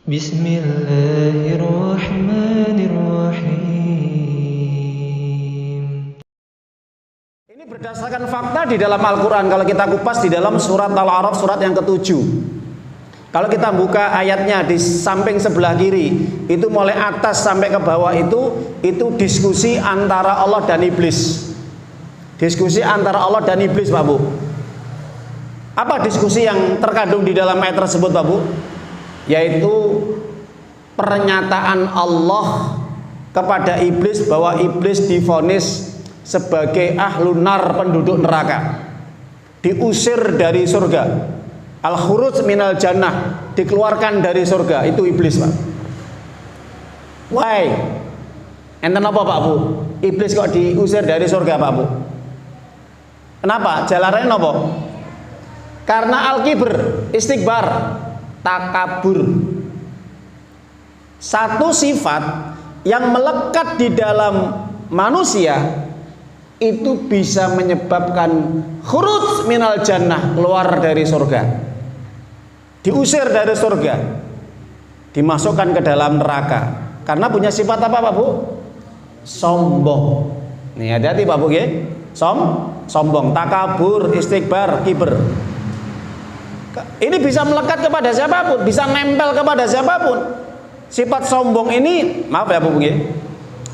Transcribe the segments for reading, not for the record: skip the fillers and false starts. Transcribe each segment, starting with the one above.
Bismillahirrahmanirrahim. Ini berdasarkan fakta di dalam Al-Quran. Kalau kita kupas di dalam surat Al-A'raf surat yang ke-7, kalau kita buka ayatnya di samping sebelah kiri, itu mulai atas sampai ke bawah itu diskusi antara Allah dan iblis. Diskusi antara Allah dan iblis, Pak Bu. Apa diskusi yang terkandung di dalam ayat tersebut, Pak Bu? Yaitu pernyataan Allah kepada iblis bahwa iblis divonis sebagai ahlun nar, penduduk neraka, diusir dari surga, al-khuruj minal jannah, dikeluarkan dari surga. Itu iblis, Pak. Why? Enten apa, Pak Bu? Iblis kok diusir dari surga, Pak Bu? Kenapa? Jalannya apa? Karena al-kibr, istikbar, takabur. Satu sifat yang melekat di dalam manusia itu bisa menyebabkan khuruj minal jannah, keluar dari surga, diusir dari surga, dimasukkan ke dalam neraka. Karena punya sifat apa, Pak Bu? Sombong. Nih, hati-hati, Pak Bu, ya. Sombong, takabur, istikbar, kibr. Ini bisa melekat kepada siapapun, bisa nempel kepada siapapun. Sifat sombong ini, maaf ya Bu,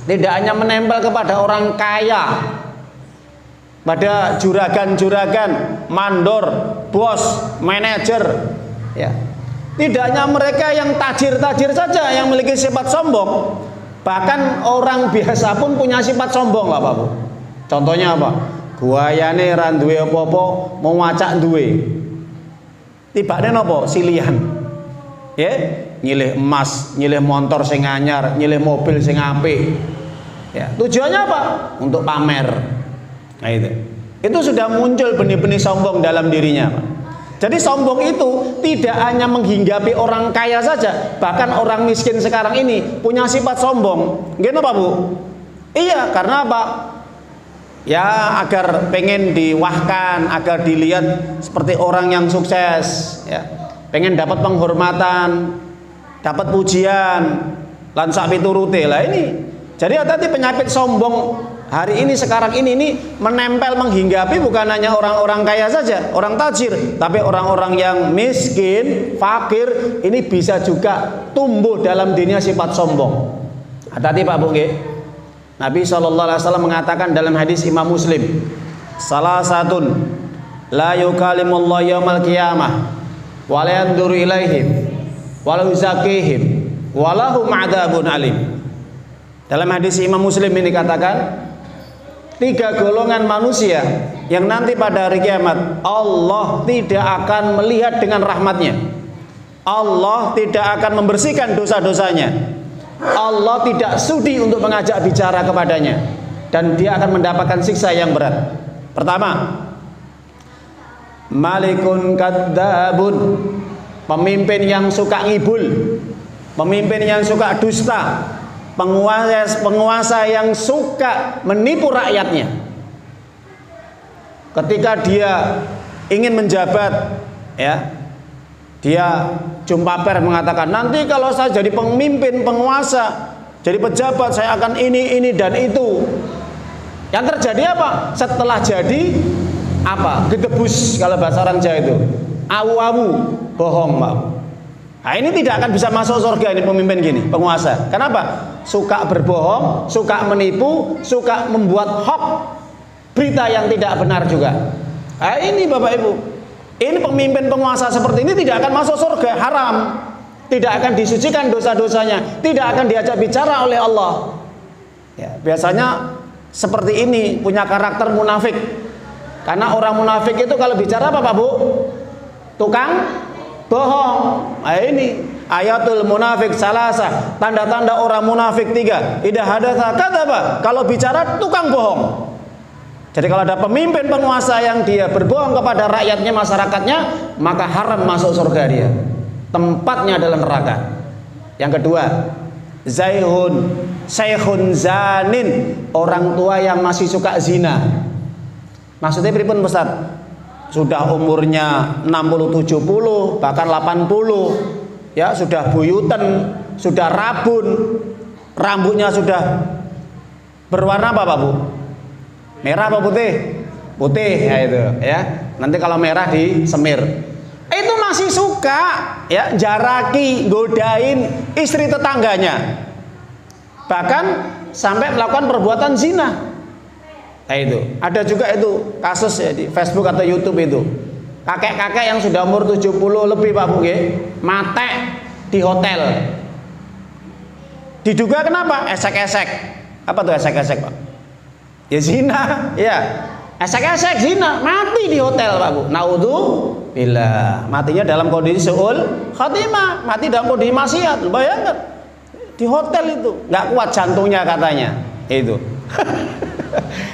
tidak hanya menempel kepada orang kaya, pada juragan-juragan, mandor, bos, manajer, ya. Tidak hanya mereka yang tajir-tajir saja yang memiliki sifat sombong, bahkan orang biasa pun punya sifat sombong, lah Pak Bu. Contohnya apa? Guayane ra duwe apa-apa, mau ngacak duwe. Tibane napa? Silihan. Ya, nyilih emas, nyilih motor sing anyar, nyilih mobil sing apik. Ya, tujuannya apa? Untuk pamer. Nah itu sudah muncul benih-benih sombong dalam dirinya, Pak. Jadi sombong itu tidak hanya menghinggapi orang kaya saja, bahkan orang miskin sekarang ini punya sifat sombong. Gini Pak Bu? Iya, karena apa? Ya, agar pengen diwahkan, agar dilihat seperti orang yang sukses, ya. Pengen dapat penghormatan, dapat pujian, lan sak piturute. Lah ini. Jadi hati-hati penyakit sombong hari ini, sekarang ini menempel, menghinggapi bukan hanya orang-orang kaya saja, orang tajir, tapi orang-orang yang miskin, fakir, ini bisa juga tumbuh dalam dirinya sifat sombong. Hati-hati Pak Bu. Nabi SAW mengatakan dalam hadis Imam Muslim, salah satun la yukalimullah yaumal qiyamah wa la yanduru ilaihim wa la yuzakihim wa lahum adzabun alim. Dalam hadis Imam Muslim ini dikatakan, 3 golongan manusia yang nanti pada hari kiamat Allah tidak akan melihat dengan rahmatnya, Allah tidak akan membersihkan dosa-dosanya, Allah tidak sudi untuk mengajak bicara kepadanya, dan dia akan mendapatkan siksa yang berat. Pertama, malikun kadzabun, pemimpin yang suka ngibul, pemimpin yang suka dusta, penguasa yang suka menipu rakyatnya. Ketika dia ingin menjabat, ya, dia jumpa pers mengatakan, nanti kalau saya jadi pemimpin, penguasa, jadi pejabat, saya akan ini dan itu. Yang terjadi apa? Setelah jadi apa? Gedebus kalau bahasa orang Jawa itu. Awu-awu, bohong, Pak. Nah, ini tidak akan bisa masuk surga ini pemimpin gini, penguasa. Kenapa? Suka berbohong, suka menipu, suka membuat hoax, berita yang tidak benar juga. Nah, ini Bapak Ibu. Ini pemimpin penguasa seperti ini tidak akan masuk surga, haram. Tidak akan disucikan dosa-dosanya, tidak akan diajak bicara oleh Allah. Ya, biasanya seperti ini punya karakter munafik. Karena orang munafik itu kalau bicara apa Pak Bu? Tukang bohong. Nah, ini ayatul munafik salasa, tanda-tanda orang munafik 3. Idza hadatsa kadzaba, kalau bicara tukang bohong. Jadi kalau ada pemimpin penguasa yang dia berbohong kepada rakyatnya, masyarakatnya, maka haram masuk surga dia. Tempatnya adalah neraka. Yang kedua, zaihun, syekhun zanin, orang tua yang masih suka zina. Maksudnya pripun Ustaz? Sudah umurnya 60, 70, bahkan 80, ya sudah buyuten, sudah rabun, rambutnya sudah berwarna apa Pak Bu? Merah apa putih? Putih ya itu ya. Nanti kalau merah disemir. Itu masih suka ya jaraki, godain istri tetangganya. Bahkan sampai melakukan perbuatan zina. Nah itu, ada juga itu kasus ya di Facebook atau YouTube itu. Kakek-kakek yang sudah umur 70 lebih Pak Bu, mate di hotel. Diduga kenapa? Esek-esek. Apa tuh esek-esek Pak? Ya zina, ya. Esek-esek zina, mati di hotel Pak Bu. Naudzubillah. Matinya dalam kondisi suul khatimah, mati dalam kondisi maksiat. Bayangkan di hotel itu, nggak kuat jantungnya katanya. Itu.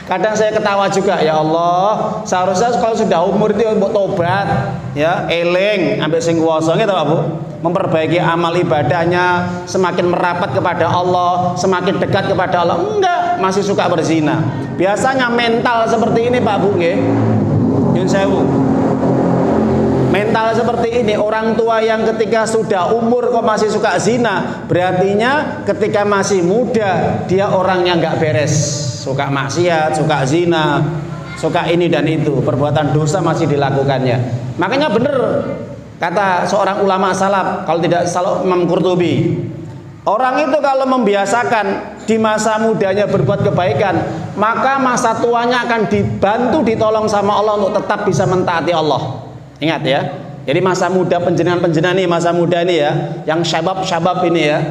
Kadang saya ketawa juga, ya Allah, seharusnya kalau sudah umur itu buat tobat, ya, eling, ambil sing kuwasa gitu Pak Bu. Memperbaiki amal ibadahnya, semakin merapat kepada Allah, semakin dekat kepada Allah. Enggak, masih suka berzina. Biasanya mental seperti ini Pak Bu, nggih. Yun sewu. Mental seperti ini, orang tua yang ketika sudah umur kok masih suka zina, berartinya ketika masih muda dia orangnya nggak beres, suka maksiat, suka zina, suka ini dan itu, perbuatan dosa masih dilakukannya. Makanya benar kata seorang ulama salaf, kalau tidak salah Imam Qurtubi, orang itu kalau membiasakan di masa mudanya berbuat kebaikan, maka masa tuanya akan dibantu, ditolong sama Allah untuk tetap bisa mentaati Allah. Ingat ya, jadi masa muda penjenengan-penjenengan ini, masa muda ini ya, yang syabab-syabab ini ya,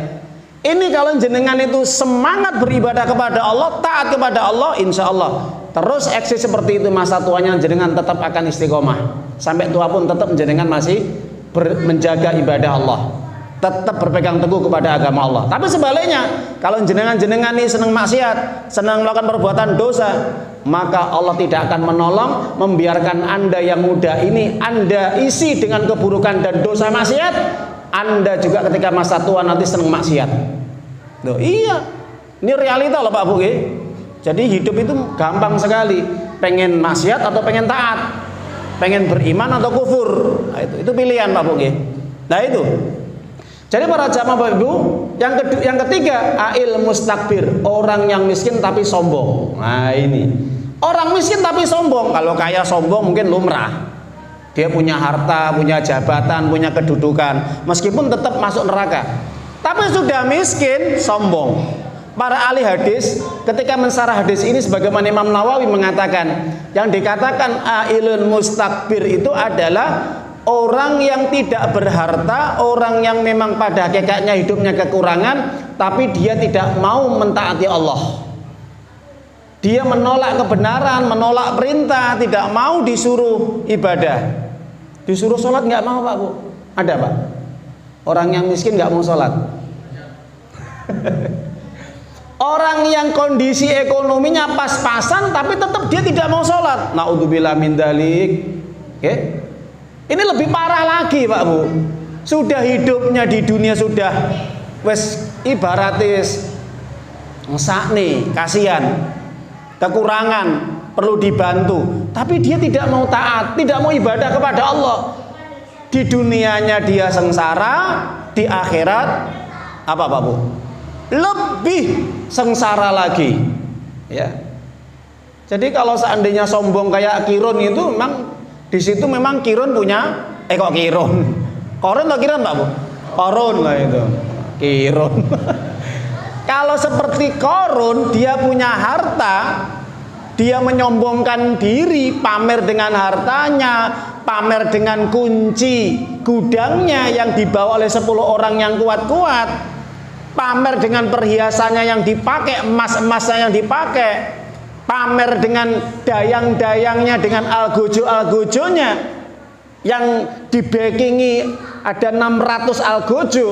ini kalau jenengan itu semangat beribadah kepada Allah, taat kepada Allah, insya Allah terus eksis seperti itu, masa tuanya jenengan tetap akan istiqomah, sampai tua pun tetap jenengan masih menjaga ibadah Allah, tetap berpegang teguh kepada agama Allah. Tapi sebaliknya, kalau jenengan-jenengan ini senang maksiat, senang melakukan perbuatan dosa, maka Allah tidak akan menolong, membiarkan Anda yang muda ini Anda isi dengan keburukan dan dosa maksiat. Anda juga ketika masa tua nanti senang maksiat. Loh, iya, ini realita loh Pak Bu. Jadi hidup itu gampang sekali, pengen maksiat atau pengen taat, pengen beriman atau kufur. Nah, itu pilihan Pak Bu. Nah itu. Jadi para jamaah Bapak Ibu, yang ketiga, ail mustakbir, orang yang miskin tapi sombong. Nah ini, orang miskin tapi sombong. Kalau kaya sombong mungkin lumrah. Dia punya harta, punya jabatan, punya kedudukan, meskipun tetap masuk neraka. Tapi sudah miskin, sombong. Para ahli hadis ketika mensarah hadis ini, sebagaimana Imam Nawawi mengatakan, yang dikatakan ailun mustakbir itu adalah orang yang tidak berharta, orang yang memang pada hakikatnya hidupnya kekurangan, tapi dia tidak mau mentaati Allah. Dia menolak kebenaran, menolak perintah, tidak mau disuruh ibadah. Disuruh sholat nggak mau Pak Bu. Ada Pak? Orang yang miskin nggak mau sholat. Orang yang kondisi ekonominya pas-pasan, tapi tetap dia tidak mau sholat. Naudzubillah min dzalik. Oke? Ini lebih parah lagi Pak Bu. Sudah hidupnya di dunia sudah wes ibaratis sakne, kasihan, kekurangan, perlu dibantu, tapi dia tidak mau taat, tidak mau ibadah kepada Allah. Di dunianya dia sengsara, di akhirat apa Pak Bu? Lebih sengsara lagi. Ya. Jadi kalau seandainya sombong kayak Kirun itu, memang di situ memang Kirun punya kok Kirun. Korun atau Kirun Pak Bu? Korun lah itu. Kirun. Kalau seperti Korun, dia punya harta, dia menyombongkan diri, pamer dengan hartanya, pamer dengan kunci gudangnya yang dibawa oleh 10 orang yang kuat-kuat, pamer dengan perhiasannya yang dipakai, emas-emasnya yang dipakai, pamer dengan dayang-dayangnya, dengan algojo-algojonya yang dibackingi ada 600 algojo.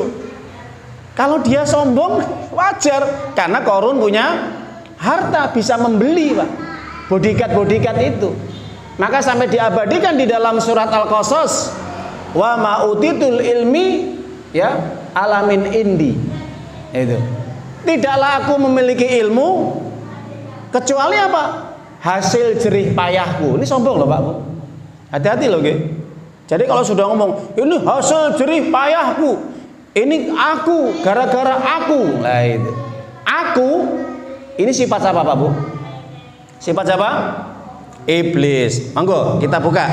Kalau dia sombong wajar, karena Korun punya harta, bisa membeli Pak, bodyguard itu. Maka sampai diabadikan di dalam surat Al-Qasas, wa ma'utitul ilmi ya alamin indi. Itu. Tidaklah aku memiliki ilmu kecuali apa? Hasil jerih payahku. Ini sombong loh Pak Bu. Hati-hati loh, Jadi kalau sudah ngomong ini hasil jerih payahku, Ini aku, gara-gara aku. Nah itu. Aku ini sifat siapa Pak Bu? Sifat siapa? Iblis. Monggo kita buka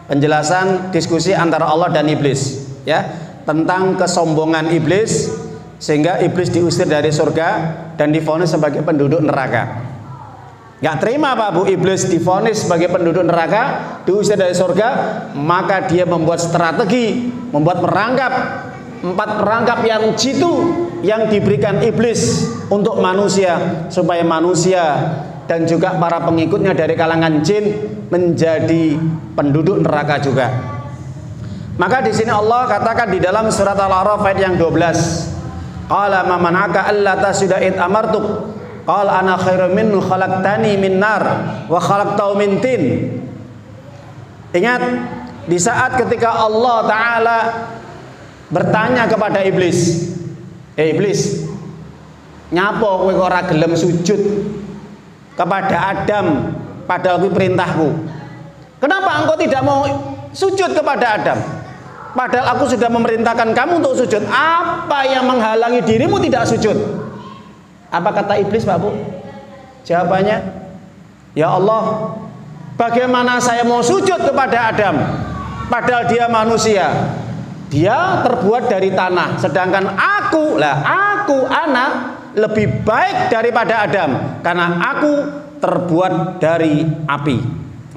penjelasan diskusi antara Allah dan iblis ya, tentang kesombongan iblis sehingga iblis diusir dari surga dan divonis sebagai penduduk neraka. Gak terima Pak Bu, iblis divonis sebagai penduduk neraka, diusir dari surga, maka dia membuat strategi, membuat perangkap, 4 perangkap yang jitu yang diberikan iblis untuk manusia, supaya manusia dan juga para pengikutnya dari kalangan jin menjadi penduduk neraka juga. Maka di sini Allah katakan di dalam surat Al-A'raf ayat yang 12, qala ma man'aka alla tasjuda id amartuk qala ana khairum minhu khalaqtani min nar wa khalaqtahu min tin. Ingat di saat ketika Allah Ta'ala bertanya kepada iblis, iblis, nyapo kowe kok ora gelem sujud kepada Adam padahal kuwi perintahku? Kenapa engkau tidak mau sujud kepada Adam padahal aku sudah memerintahkan kamu untuk sujud? Apa yang menghalangi dirimu tidak sujud? Apa kata iblis Pak Bu? Jawabannya, ya Allah, bagaimana saya mau sujud kepada Adam padahal dia manusia, dia terbuat dari tanah, sedangkan aku anak lebih baik daripada Adam karena aku terbuat dari api.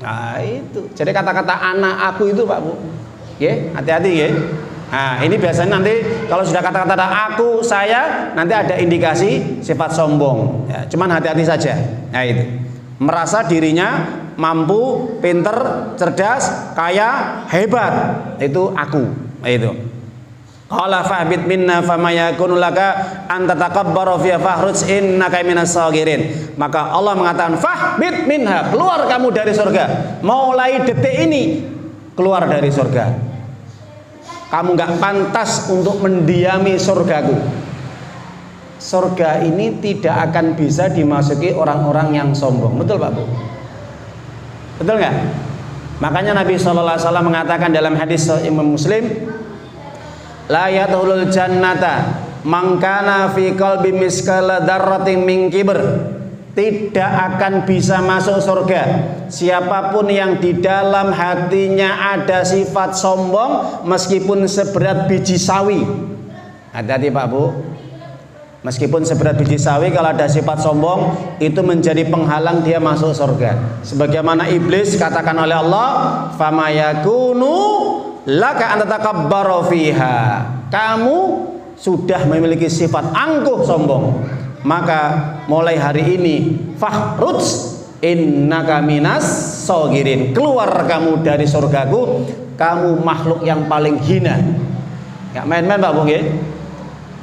Nah itu, jadi kata-kata anak aku itu Pak Bu, ya hati-hati ya. Nah ini biasanya nanti kalau sudah kata-kata aku, saya, nanti ada indikasi sifat sombong ya, cuman hati-hati saja. Nah itu, merasa dirinya mampu, pinter, cerdas, kaya, hebat, itu aku. Nah itu, qala fa'bid minna fama yakunu laka an tatakabbara fiha fakhruj innaka minas sagirin. Maka Allah mengatakan fa'bid minha, keluar kamu dari surga. Mulai detik ini keluar dari surga. Kamu gak pantas untuk mendiami surgaku. Surga ini tidak akan bisa dimasuki orang-orang yang sombong. Betul Pak Bu? Betul nggak? Makanya Nabi SAW mengatakan dalam hadis Imam Muslim, la yadkhulul jannata man kana fi qalbi miskala dzarratin min kibr. Tidak akan bisa masuk surga siapapun yang di dalam hatinya ada sifat sombong meskipun seberat biji sawi. Hati-hati Pak Bu, meskipun seberat biji sawi, kalau ada sifat sombong itu menjadi penghalang dia masuk surga. Sebagaimana iblis katakan oleh Allah, fama yakunu laka an tatakabbaru fiha. Kamu sudah memiliki sifat angkuh sombong, maka mulai hari ini fakhruj innaka minas sagirin, keluar kamu dari surgaku, kamu makhluk yang paling hina. Gak main-main Pak Bung ya.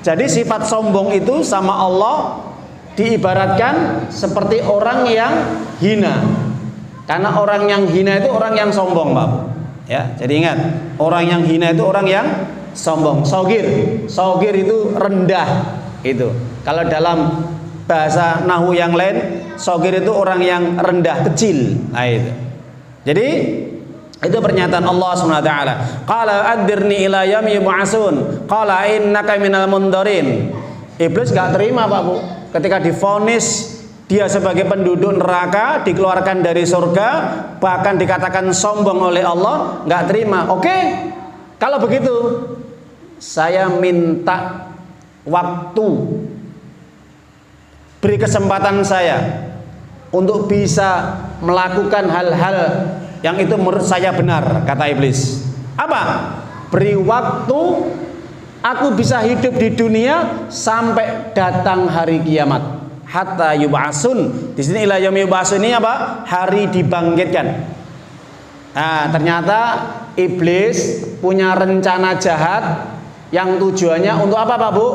Jadi sifat sombong itu sama Allah diibaratkan seperti orang yang hina, karena orang yang hina itu orang yang sombong Pak Bu ya. Jadi ingat, orang yang hina itu orang yang sombong. Sogir itu rendah itu. Kalau dalam bahasa nahwu yang lain, sogir itu orang yang rendah, kecil. Nah itu. Jadi itu pernyataan Allah SWT. Qala addirni ila yaumi yub'atsun. Qala innaka minal mundarin. Iblis gak terima Pak Bu, ketika divonis dia sebagai penduduk neraka, dikeluarkan dari surga, bahkan dikatakan sombong oleh Allah, gak terima. Oke, kalau begitu saya minta waktu, beri kesempatan saya untuk bisa melakukan hal-hal yang itu menurut saya benar, kata iblis. Apa? Beri waktu, aku bisa hidup di dunia sampai datang hari kiamat. Hatta yub'atsun. Di sini ila yaumi yub'atsun ini apa? Hari dibangkitkan. Nah, ternyata iblis punya rencana jahat yang tujuannya untuk apa Pak Bu?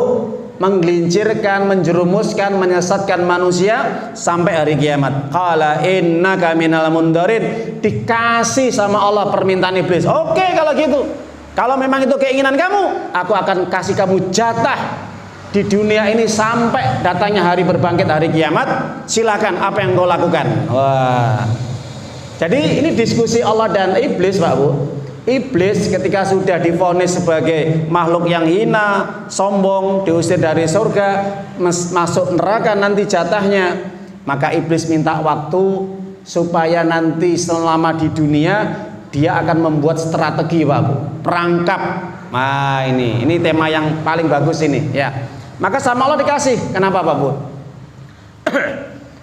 Menggelincirkan, menjerumuskan, menyesatkan manusia sampai hari kiamat. Qala innaka minal mundarin. Dikasih sama Allah permintaan iblis. Oke kalau gitu, kalau memang itu keinginan kamu, aku akan kasih kamu jatah di dunia ini sampai datangnya hari berbangkit, hari kiamat. Silakan, apa yang kau lakukan. Wah. Jadi ini diskusi Allah dan iblis Pak Bu. Iblis ketika sudah divonis sebagai makhluk yang hina, sombong, diusir dari surga, masuk neraka nanti jatahnya, maka iblis minta waktu supaya nanti selama di dunia dia akan membuat strategi, Pak Bu, perangkap. Nah, ini tema yang paling bagus ini, ya. Maka sama Allah dikasih. Kenapa, Pak Bu?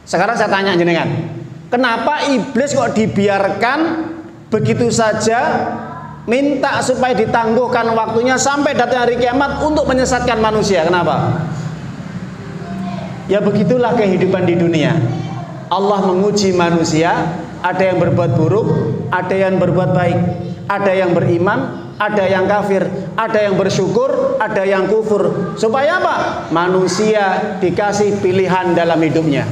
Sekarang saya tanya jenengan, kenapa iblis kok dibiarkan begitu saja minta supaya ditangguhkan waktunya sampai datang hari kiamat untuk menyesatkan manusia? Kenapa? Ya begitulah kehidupan di dunia. Allah menguji manusia, ada yang berbuat buruk, ada yang berbuat baik, ada yang beriman, ada yang kafir, ada yang bersyukur, ada yang kufur. Supaya apa? Manusia dikasih pilihan dalam hidupnya.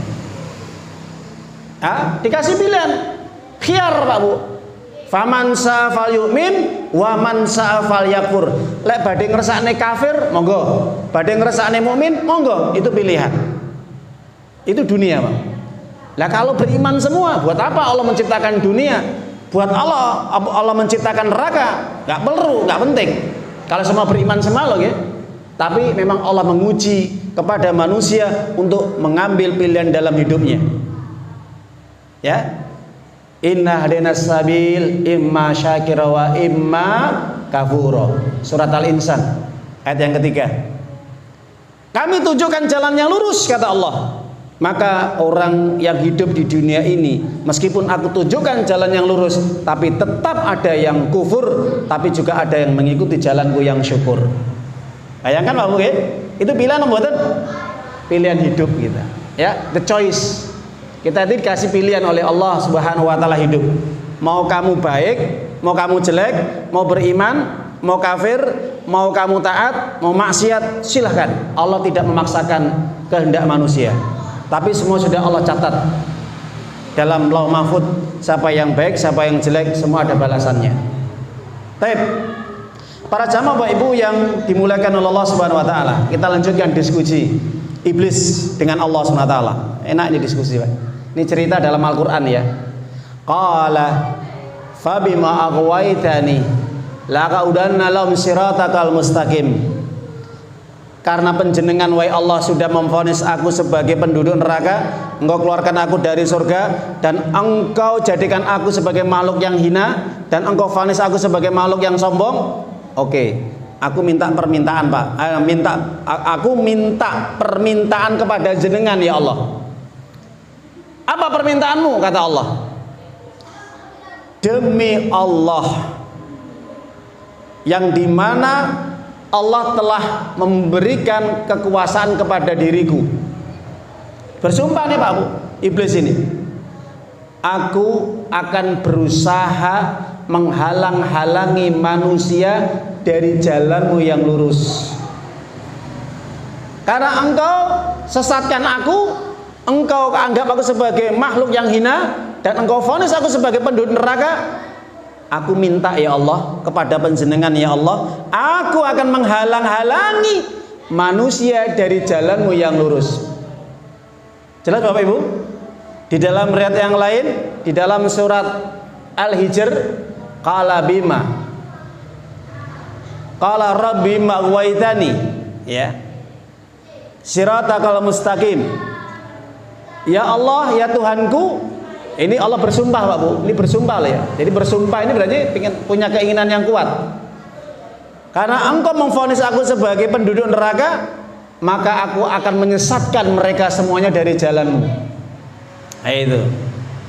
Dikasih pilihan, khiyar, Pak Bu. Faman sa'a falyu'min wa man sa'a falyakfur. Lek badhe ngersakne kafir, monggo. Badhe ngersakne mukmin, monggo. Itu pilihan. Itu dunia, Pak. Lah kalau beriman semua, buat apa Allah menciptakan dunia? Buat Allah menciptakan neraka? Enggak perlu, enggak penting. Kalau semua beriman semua loh, ya. Tapi memang Allah menguji kepada manusia untuk mengambil pilihan dalam hidupnya. Ya. Inna hadinas sabil imma syakira wa imma kafura. Surat Al-Insan ayat yang ketiga. Kami tunjukkan jalan yang lurus, kata Allah. Maka orang yang hidup di dunia ini, meskipun aku tunjukkan jalan yang lurus, tapi tetap ada yang kufur, tapi juga ada yang mengikuti jalanku yang syukur. Bayangkan Pak Bu, itu pilihan membuat pilihan hidup kita, ya, the choice. Kita itu dikasih pilihan oleh Allah Subhanahu wa taala hidup. Mau kamu baik, mau kamu jelek, mau beriman, mau kafir, mau kamu taat, mau maksiat, silahkan. Allah tidak memaksakan kehendak manusia. Tapi semua sudah Allah catat dalam Lauh Mahfuz, siapa yang baik, siapa yang jelek, semua ada balasannya. Baik. Para jamaah Bapak Ibu yang dimuliakan oleh Allah Subhanahu wa taala, kita lanjutkan diskusi iblis dengan Allah Subhanahu wa taala. Enak ini diskusi, Pak. Ini cerita dalam Al-Qur'an, ya. Qala fabima aghwaytani laqaudanna lahum siratakal mustaqim. Karena penjenengan wahai Allah sudah memvonis aku sebagai penduduk neraka, engkau keluarkan aku dari surga, dan engkau jadikan aku sebagai makhluk yang hina, dan engkau vonis aku sebagai makhluk yang sombong. Oke, aku minta permintaan, Pak. Aku minta permintaan kepada jenengan, ya Allah. Apa permintaanmu? Kata Allah. Demi Allah yang dimana Allah telah memberikan kekuasaan kepada diriku. Bersumpah nih Pak Bu, iblis ini. Aku akan berusaha menghalang-halangi manusia dari jalanmu yang lurus. Karena engkau sesatkan aku, engkau anggap aku sebagai makhluk yang hina, dan engkau vonis aku sebagai penduduk neraka. Aku minta ya Allah kepada panjenengan, ya Allah, aku akan menghalang-halangi manusia dari jalanmu yang lurus. Jelas Bapak Ibu? Di dalam riwayat yang lain, di dalam surat Al-Hijr, qala bima qala rabbi maghwaytani, ya, siratakal mustaqim. Ya Allah, ya Tuhanku. Ini Allah bersumpah Pak Bu, ini bersumpah lah ya. Jadi bersumpah ini berarti punya keinginan yang kuat. Karena engkau memvonis aku sebagai penduduk neraka, maka aku akan menyesatkan mereka semuanya dari jalanmu. Nah, itu.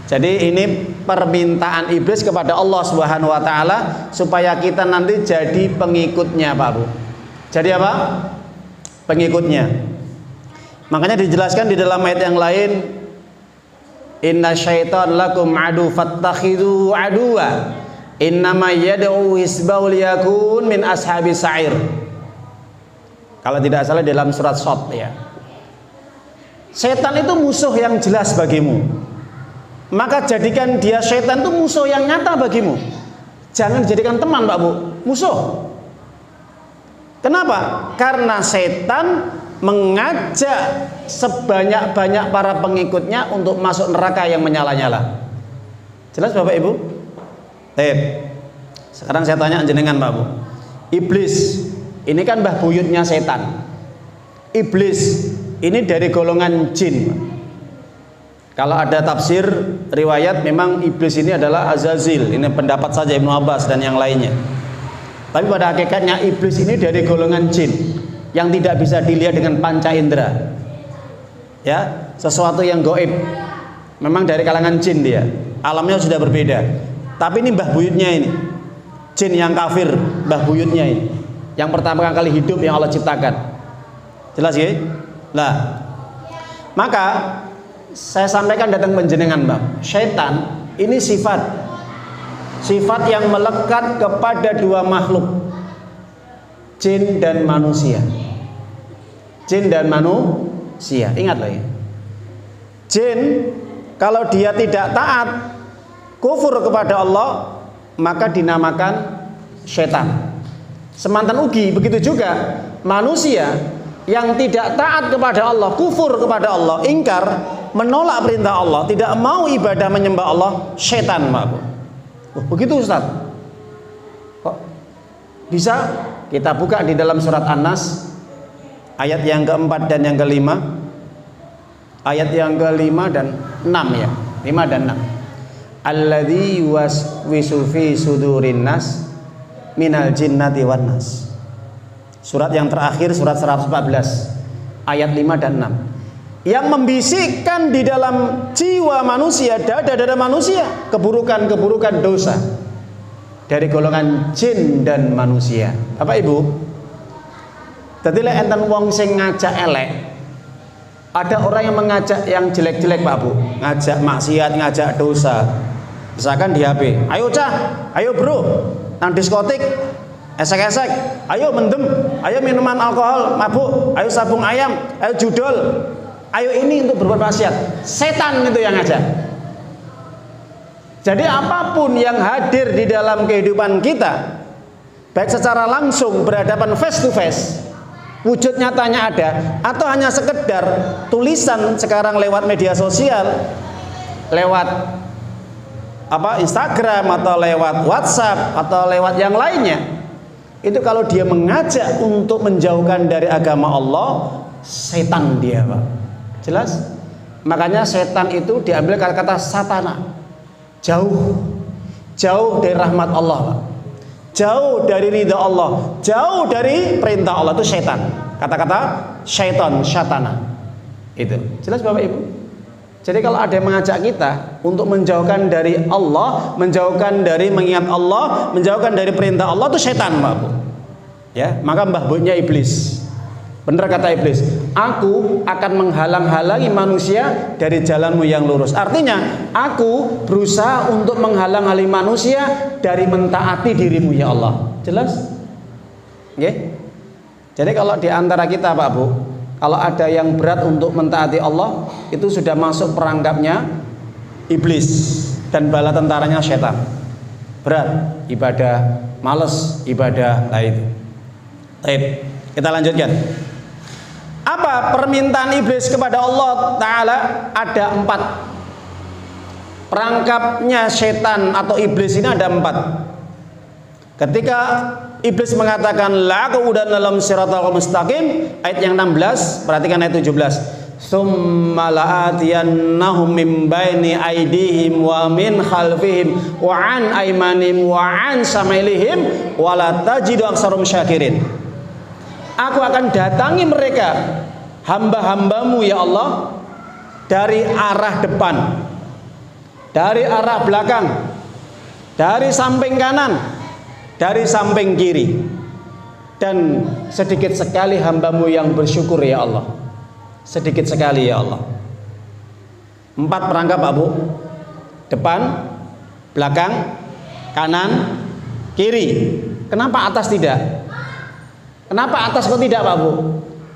Jadi ini permintaan iblis kepada Allah Subhanahu wa taala supaya kita nanti jadi pengikutnya Pak Bu. Jadi apa? Pengikutnya. Makanya dijelaskan di dalam ayat yang lain, inna syaitan lakum adu fattakhidhu aduwa innama yad'u hisbahu liyakun min ashabi sa'ir. Kalau tidak salah dalam surat Shad, ya. Setan itu musuh yang jelas bagimu, maka jadikan dia setan itu musuh yang nyata bagimu. Jangan jadikan teman Pak Bu, musuh. Kenapa? Karena setan mengajak sebanyak-banyak para pengikutnya untuk masuk neraka yang menyala-nyala. Jelas Bapak Ibu? Sekarang saya tanya jenengan Pak Bu. Iblis ini kan mbah buyutnya setan. Iblis ini dari golongan jin. Kalau ada tafsir riwayat memang iblis ini adalah Azazil. Ini pendapat saja Ibnu Abbas dan yang lainnya. Tapi pada hakikatnya iblis ini dari golongan jin yang tidak bisa dilihat dengan panca indera. Ya, sesuatu yang gaib. Memang dari kalangan jin dia. Alamnya sudah berbeda. Tapi ini mbah buyutnya ini. Jin yang kafir, mbah buyutnya ini. Yang pertama kali hidup yang Allah ciptakan. Jelas ya? Nah, maka saya sampaikan datang penjenengan Bang, syaitan ini sifat yang melekat kepada dua makhluk, jin dan manusia. Jin dan manusia, ingat loh ya. Jin kalau dia tidak taat, kufur kepada Allah, maka dinamakan syaitan. Semantan ugi begitu juga manusia yang tidak taat kepada Allah, kufur kepada Allah, ingkar, menolak perintah Allah, tidak mau ibadah menyembah Allah, syaitan Pak. Begitu Ustaz. Kok bisa? Kita buka di dalam surat An-Nas ayat yang keempat dan yang kelima. Ayat yang kelima dan 6 ya. 5 dan 6. Alladzi yuwaswisu fi sudurin nas minal jinnati wan nas. Surat yang terakhir, surat 114 ayat 5 dan 6, yang membisikkan di dalam jiwa manusia, dada-dada manusia, keburukan-keburukan dosa dari golongan jin dan manusia. Bapak Ibu, tadi lek enten wong sing ngajak elek, ada orang yang mengajak yang jelek-jelek Pak Bu, ngajak maksiat, ngajak dosa. Misalkan di HP, ayo cah, ayo bro, nang diskotik esek-esek, ayo mendem, ayo minuman alkohol, mabuk, ayo sabung ayam, ayo judol, ayo ini untuk berbuat maksiat. Setan itu yang ngajak. Jadi apapun yang hadir di dalam kehidupan kita, baik secara langsung berhadapan face to face, wujud nyatanya ada, atau hanya sekedar tulisan sekarang lewat media sosial, lewat Instagram atau lewat WhatsApp atau lewat yang lainnya, itu kalau dia mengajak untuk menjauhkan dari agama Allah, setan dia Pak. Jelas? Makanya setan itu diambil kata-kata satana, jauh dari rahmat Allah Pak, jauh dari ridha Allah, jauh dari perintah Allah, itu setan. Kata-kata syaitan, syatana. Itu jelas Bapak Ibu. Jadi kalau ada yang mengajak kita untuk menjauhkan dari Allah, menjauhkan dari mengingat Allah, menjauhkan dari perintah Allah, itu setan Pak Bu. Ya, maka mbah buyutnya iblis. Benar kata iblis, aku akan menghalang-halangi manusia dari jalanmu yang lurus. Artinya, aku berusaha untuk menghalang-halangi manusia dari mentaati dirimu ya Allah. Jelas? Oke? Jadi kalau di antara kita Pak Bu, kalau ada yang berat untuk mentaati Allah, itu sudah masuk perangkapnya iblis dan bala tentaranya setan. Berat ibadah, males ibadah, lah itu. Baik, kita lanjutkan. Apa permintaan iblis kepada Allah Ta'ala? Ada 4. Perangkapnya setan atau iblis ini ada 4. Ketika iblis mengatakan la aqudan dalam siratal mustaqim, ayat yang 16, perhatikan ayat 17. Tsumma la'atiyannahum min baini aydihim wa min khalfihim wa an aymanihim wa an samailihim wa la tajidu aksarum syakirin. Aku akan datangi mereka, hamba-hambamu ya Allah, dari arah depan, dari arah belakang, dari samping kanan, dari samping kiri, dan sedikit sekali hambamu yang bersyukur ya Allah. Sedikit sekali ya Allah. 4 perangkap Pak Bu. Depan, belakang, kanan, kiri. Kenapa atas tidak? Kenapa atas kok tidak Pak Bu?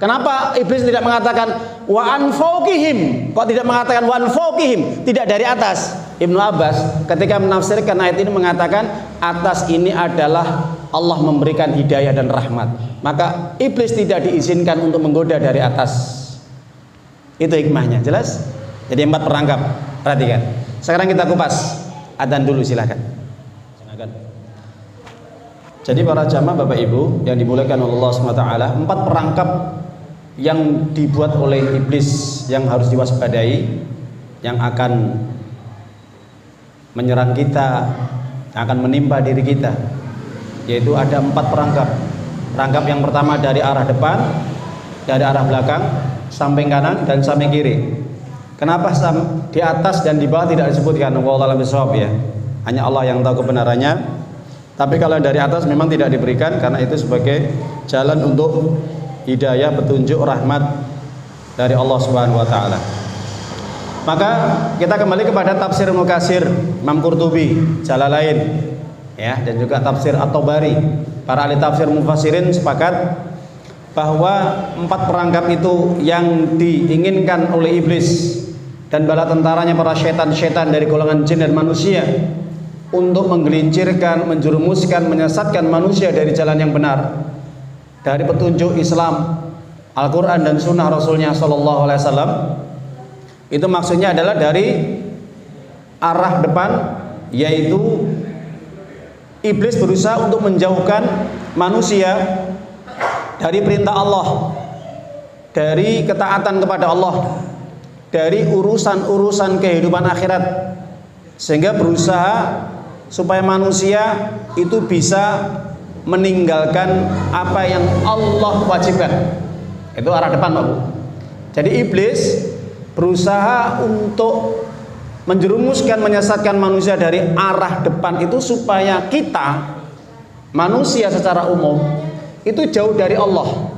Kenapa iblis tidak mengatakan wa an fawqihim? Kok tidak mengatakan wa an fawqihim? Tidak dari atas. Ibnu Abbas ketika menafsirkan ayat ini mengatakan atas ini adalah Allah memberikan hidayah dan rahmat. Maka iblis tidak diizinkan untuk menggoda dari atas. Itu hikmahnya, jelas? Jadi 4 perangkap. Perhatikan. Sekarang kita kupas. Adzan dulu silakan. Jadi para jamaah Bapak Ibu yang dimuliakan oleh Allah SWT, 4 perangkap yang dibuat oleh iblis yang harus diwaspadai, yang akan menyerang kita, yang akan menimpa diri kita, yaitu ada 4 perangkap. Perangkap yang pertama dari arah depan, dari arah belakang, samping kanan dan samping kiri. Kenapa di atas dan di bawah tidak disebutkan? Wallahu a'lam bishawab ya. Hanya Allah yang tahu kebenarannya. Tapi kalau dari atas memang tidak diberikan karena itu sebagai jalan untuk hidayah, petunjuk, rahmat dari Allah Subhanahu wa taala. Maka kita kembali kepada tafsir Mukatsir Imam Qurtubi, Jalalain ya, dan juga tafsir At-Tabari. Para ahli tafsir mufassirin sepakat bahwa 4 perangkap itu yang diinginkan oleh iblis dan bala tentaranya, para setan-setan dari golongan jin dan manusia, untuk menggelincirkan, menjerumuskan, menyesatkan manusia dari jalan yang benar, dari petunjuk Islam, Al-Quran dan Sunnah Rasulnya Sallallahu Alaihi Wasallam. Itu maksudnya adalah dari arah depan, yaitu iblis berusaha untuk menjauhkan manusia dari perintah Allah, dari ketaatan kepada Allah, dari urusan-urusan kehidupan akhirat, sehingga berusaha supaya manusia itu bisa meninggalkan apa yang Allah wajibkan. Itu arah depan, Pak Bu. Jadi iblis berusaha untuk menjerumuskan, menyesatkan manusia dari arah depan itu supaya kita, manusia secara umum, itu jauh dari Allah,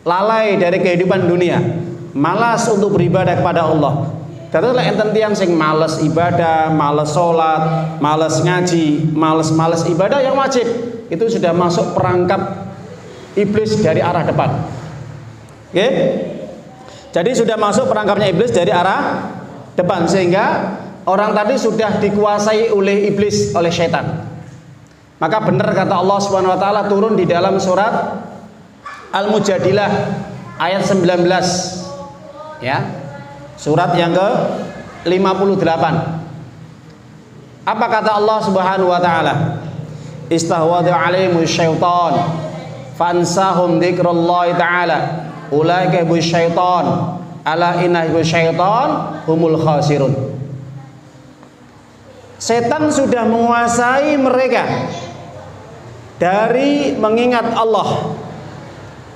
lalai dari kehidupan dunia, malas untuk beribadah kepada Allah. Terus lah enten tiang sing males ibadah, males sholat, males ngaji, males ibadah yang wajib, itu sudah masuk perangkap iblis dari arah depan. Oke? Jadi sudah masuk perangkapnya iblis dari arah depan, sehingga orang tadi sudah dikuasai oleh iblis, oleh setan. Maka benar kata Allah Subhanahu wa taala turun di dalam surat Al-Mujadilah ayat 19. Ya. Surat yang ke-58. Apa kata Allah Subhanahu wa taala? Istahwadha 'alaihimus syaitan fansahum dzikrallahi ta'ala ulaika bisyaitan ala inna bisyaitan humul khasirun. Setan sudah menguasai mereka dari mengingat Allah,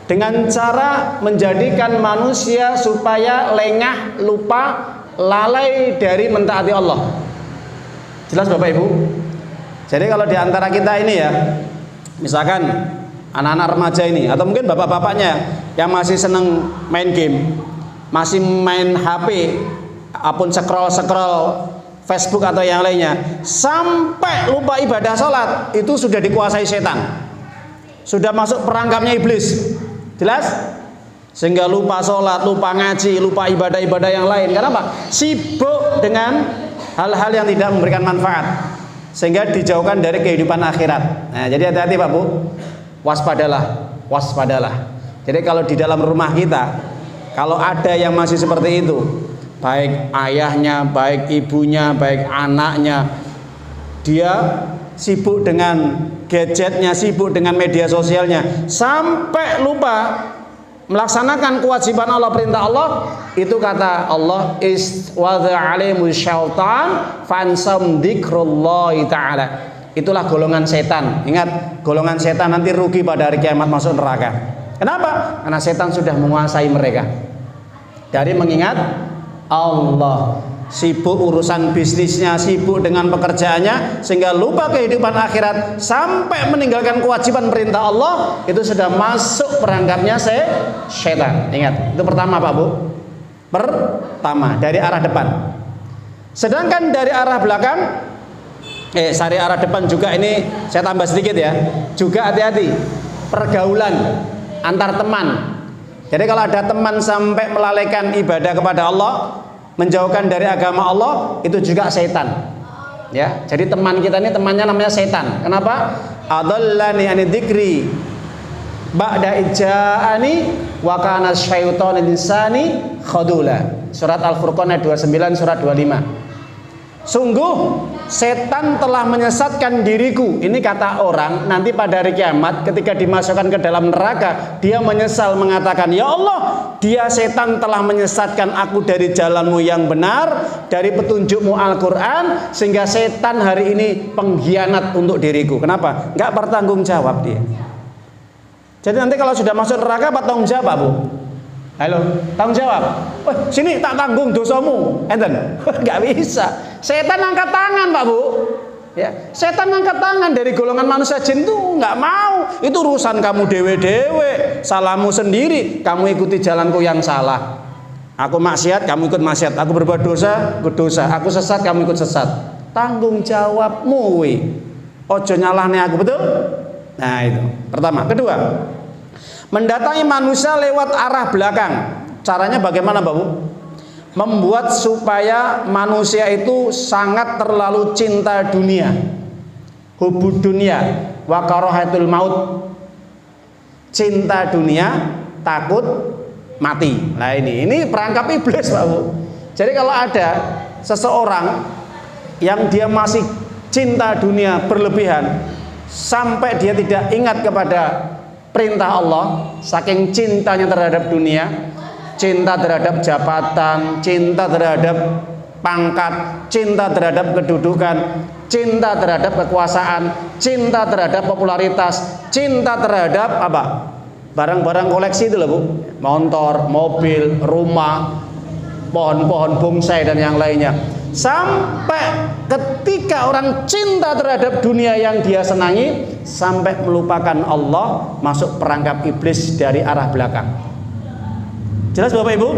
dengan cara menjadikan manusia supaya lengah, lupa, lalai dari mentaati Allah. Jelas Bapak Ibu? Jadi kalau diantara kita ini ya, misalkan anak-anak remaja ini, atau mungkin bapak-bapaknya yang masih seneng main game, masih main HP, apun scroll Facebook atau yang lainnya, sampai lupa ibadah sholat, itu sudah dikuasai setan, sudah masuk perangkapnya iblis. Jelas? Sehingga lupa sholat, lupa ngaji, lupa ibadah-ibadah yang lain. Kenapa? Sibuk dengan hal-hal yang tidak memberikan manfaat, sehingga dijauhkan dari kehidupan akhirat. Nah, jadi hati-hati Pak Bu, waspadalah, waspadalah. Jadi kalau di dalam rumah kita, kalau ada yang masih seperti itu, baik ayahnya, baik ibunya, baik anaknya, dia sibuk dengan gadgetnya, sibuk dengan media sosialnya, sampai lupa melaksanakan kewajiban Allah, perintah Allah. Itu kata Allah, istwadha 'alaihimus syaitan fansam dzikrullahi ta'ala. Itulah golongan setan. Ingat, golongan setan nanti rugi pada hari kiamat, masuk neraka. Kenapa? Karena setan sudah menguasai mereka dari mengingat Allah, sibuk urusan bisnisnya, sibuk dengan pekerjaannya, sehingga lupa kehidupan akhirat, sampai meninggalkan kewajiban perintah Allah. Itu sudah masuk perangkapnya setan. Ingat, itu pertama Pak Bu. Pertama dari arah depan. Sedangkan dari arah belakang, dari arah depan juga, ini saya tambah sedikit ya, juga hati-hati pergaulan antar teman. Jadi kalau ada teman sampai melalaikan ibadah kepada Allah, menjauhkan dari agama Allah, itu juga setan. Ya, jadi teman kita ini temannya namanya setan. Kenapa? Adallani ani dzikri ba'da ija'ani wa kana syaitanu insani khadula. Surat Al-Furqan ayat 29, surat 25. Sungguh setan telah menyesatkan diriku. Ini kata orang nanti pada hari kiamat ketika dimasukkan ke dalam neraka, dia menyesal mengatakan, ya Allah, dia setan telah menyesatkan aku dari jalanmu yang benar, dari petunjukmu Al-Quran, sehingga setan hari ini pengkhianat untuk diriku. Kenapa? Nggak bertanggung jawab dia. Jadi nanti kalau sudah masuk neraka apa tanggung jawab, Bu? Halo, tanggung jawab. Sini tak tanggung dosamu, enten. Nggak bisa. Setan angkat tangan, Pak Bu. Ya, setan angkat tangan. Dari golongan manusia jin tuh nggak mau. Itu urusan kamu dewe-dewe, salahmu sendiri. Kamu ikuti jalanku yang salah. Aku maksiat, kamu ikut maksiat. Aku berbuat dosa, ikut dosa. Aku sesat, kamu ikut sesat. Tanggung jawabmu, we. Ojo nyalahne aku, betul? Nah itu. Pertama, kedua. Mendatangi manusia lewat arah belakang. Caranya bagaimana, Bapak? Membuat supaya manusia itu sangat terlalu cinta dunia. Hubud dunia wa karahatul maut. Cinta dunia, takut mati. Nah ini perangkap iblis, Bapak. Jadi kalau ada seseorang yang dia masih cinta dunia berlebihan sampai dia tidak ingat kepada perintah Allah, saking cintanya terhadap dunia, cinta terhadap jabatan, cinta terhadap pangkat, cinta terhadap kedudukan, cinta terhadap kekuasaan, cinta terhadap popularitas, cinta terhadap apa? Barang-barang koleksi itu loh, Bu. Motor, mobil, rumah, pohon-pohon bonsai dan yang lainnya. Sampai ketika orang cinta terhadap dunia yang dia senangi, sampai melupakan Allah, masuk perangkap iblis dari arah belakang. Jelas Bapak Ibu?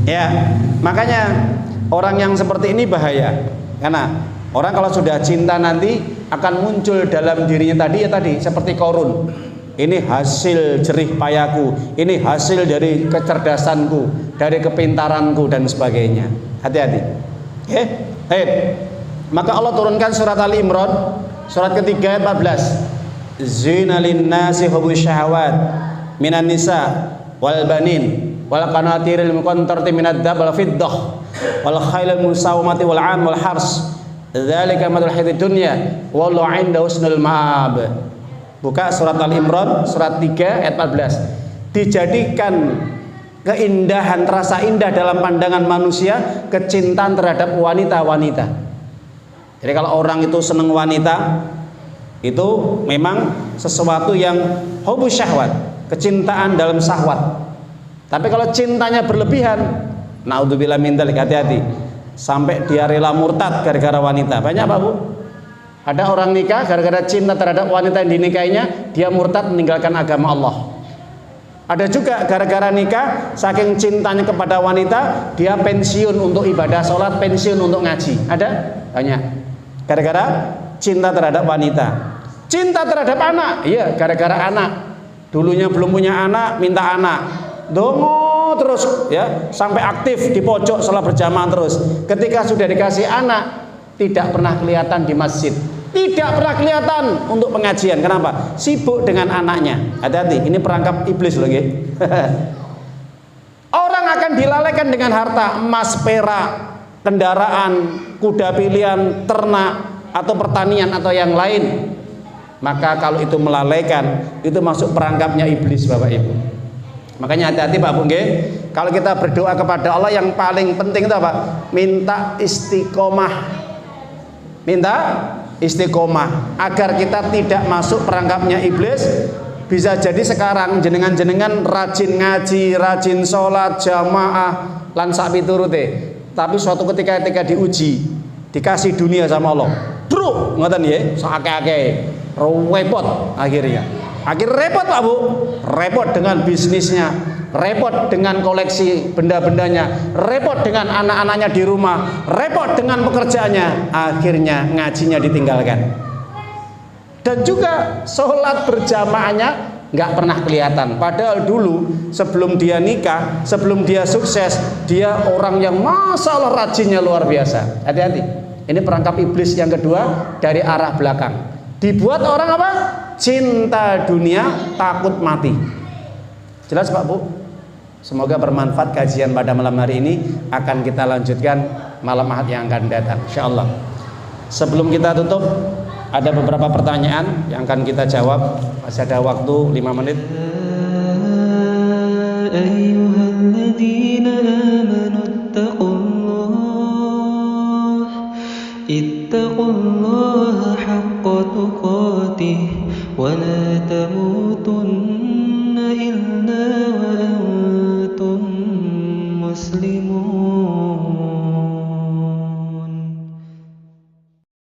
Ya, makanya orang yang seperti ini bahaya. Karena orang kalau sudah cinta nanti akan muncul dalam dirinya tadi seperti Korun. Ini hasil jerih payahku, ini hasil dari kecerdasanku, dari kepintaranku dan sebagainya. Hati-hati. Maka Allah turunkan surat Ali Imran surat ketiga ayat 14. Zina linnasi hubbus syahawat minan nisa wal banin wal qanatiril muqantarati minad dzahab wal fiddah wal khailil musawwamati wal 'an wal hars. Dzalika mathal hayatid dunya wallahu 'inda husnul ma'ab. Buka surat Al Imran surat 3 ayat 14. Dijadikan keindahan, terasa indah dalam pandangan manusia kecintaan terhadap wanita-wanita. Jadi kalau orang itu senang wanita, itu memang sesuatu yang hubus syahwat, kecintaan dalam syahwat. Tapi kalau cintanya berlebihan, naudzubillah min dzalik, hati-hati. Sampai dia rela murtad gara-gara wanita. Banyak Pak Bu? Ada orang nikah gara-gara cinta terhadap wanita yang dinikahinya, dia murtad meninggalkan agama Allah. Ada juga gara-gara nikah, saking cintanya kepada wanita, dia pensiun untuk ibadah sholat, pensiun untuk ngaji. Ada? Banyak. Gara-gara cinta terhadap wanita. Cinta terhadap anak, iya gara-gara anak. Dulunya belum punya anak, minta anak. Dongo terus, ya, sampai aktif di pojok sholat berjamaah terus. Ketika sudah dikasih anak, tidak pernah kelihatan di masjid. Tidak pernah kelihatan untuk pengajian. Kenapa? Sibuk dengan anaknya. Hati-hati, ini perangkap iblis loh, gitu. Orang akan dilalaikan dengan harta, emas, perak, kendaraan, kuda pilihan, ternak, atau pertanian atau yang lain. Maka kalau itu melalaikan, itu masuk perangkapnya iblis, Bapak Ibu. Makanya hati-hati Pak Bu, kalau kita berdoa kepada Allah, yang paling penting itu apa? Minta istiqomah. Minta istiqomah agar kita tidak masuk perangkapnya iblis. Bisa jadi sekarang jenengan-jenengan rajin ngaji, rajin sholat, jamaah, lan sak piturute. Tapi suatu ketika diuji, dikasih dunia sama Allah, bro, ngoten ya, sakake repot akhirnya. Akhirnya repot Pak Bu, repot dengan bisnisnya, repot dengan koleksi benda-bendanya, repot dengan anak-anaknya di rumah, repot dengan pekerjaannya, akhirnya ngajinya ditinggalkan. Dan juga sholat berjamaahnya nggak pernah kelihatan. Padahal dulu sebelum dia nikah, sebelum dia sukses, dia orang yang masya Allah rajinnya luar biasa. Hati-hati, ini perangkap iblis yang kedua dari arah belakang. Dibuat orang apa? Cinta dunia, takut mati. Jelas Pak Bu? Semoga bermanfaat kajian pada malam hari ini. Akan kita lanjutkan malam Ahad yang akan datang, insyaallah. Sebelum kita tutup, ada beberapa pertanyaan yang akan kita jawab. Masih ada waktu 5 menit. Ayyuhalladzina amanu ittaqullaha haqqa tuqatih wa la tamutunna illa wa antum muslimun.